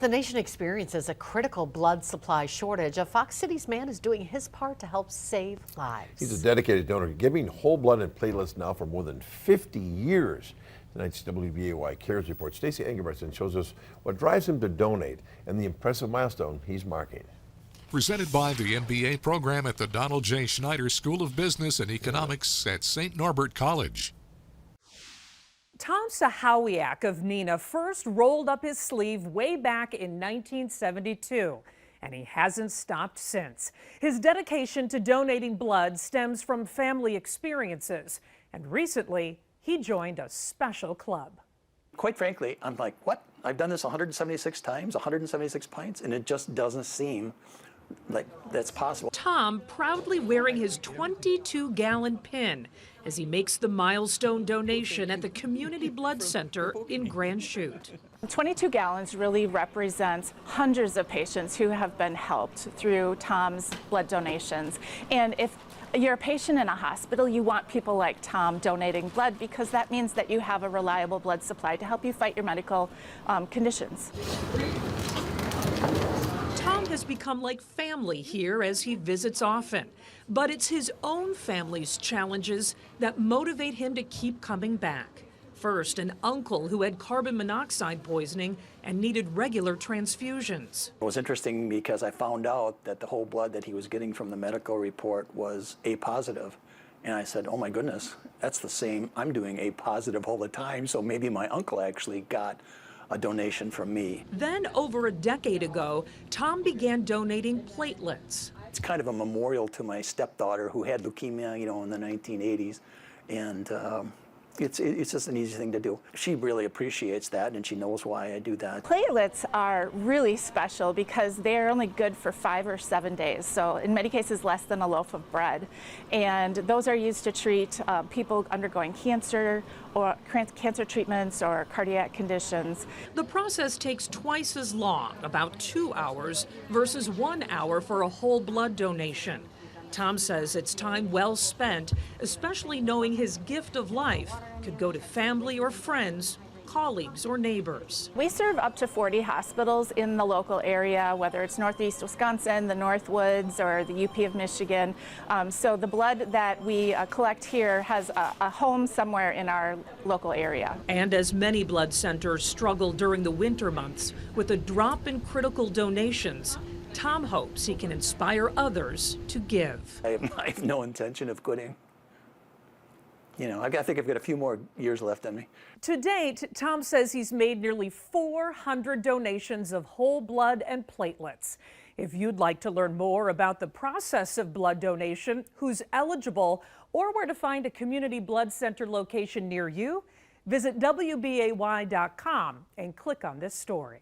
The nation experiences a critical blood supply shortage. A Fox Cities man is doing his part to help save lives. He's a dedicated donor, giving whole blood and platelets now for more than 50 years. Tonight's WBAY Cares report, Stacey Engelbrechtson shows us what drives him to donate and the impressive milestone he's marking. Presented by the MBA program at the Donald J. Schneider School of Business and Economics at St. Norbert College. Tom Sahawiak of Neenah first rolled up his sleeve way back in 1972, and he hasn't stopped since. His dedication to donating blood stems from family experiences, and recently he joined a special club. Quite frankly, I'm like, what? I've done this 176 times, 176 pints, and it just doesn't seem like that's possible. Tom proudly wearing his 22-gallon pin as he makes the milestone donation at the Community Blood Center in Grand Chute. 22 gallons really represents hundreds of patients who have been helped through Tom's blood donations. And if you're a patient in a hospital, you want people like Tom donating blood because that means that you have a reliable blood supply to help you fight your medical conditions. Tom has become like family here as he visits often, but it's his own family's challenges that motivate him to keep coming back. First, an uncle who had carbon monoxide poisoning and needed regular transfusions. It was interesting because I found out that the whole blood that he was getting from the medical report was A positive. And I said, oh my goodness, that's the same. I'm doing A positive all the time, so maybe my uncle actually got a donation from me. Then, over a decade ago, Tom began donating platelets. It's kind of a memorial to my stepdaughter who had leukemia, in the 1980s, and it's just an easy thing to do. She really appreciates that, and she knows why I do that. Platelets are really special because they're only good for 5 or 7 days, so in many cases less than a loaf of bread. And those are used to treat people undergoing cancer or cancer treatments or cardiac conditions. The process takes twice as long, about 2 hours, versus 1 hour for a whole blood donation. Tom says it's time well spent, especially knowing his gift of life could go to family or friends, colleagues or neighbors. We serve up to 40 hospitals in the local area, whether it's Northeast Wisconsin, the Northwoods, or the UP of Michigan. So the blood that we collect here has a home somewhere in our local area. And as many blood centers struggle during the winter months with a drop in critical donations, Tom hopes he can inspire others to give. I have no intention of quitting. I think I've got a few more years left in me. To date, Tom says he's made nearly 400 donations of whole blood and platelets. If you'd like to learn more about the process of blood donation, who's eligible, or where to find a community blood center location near you, visit WBAY.com and click on this story.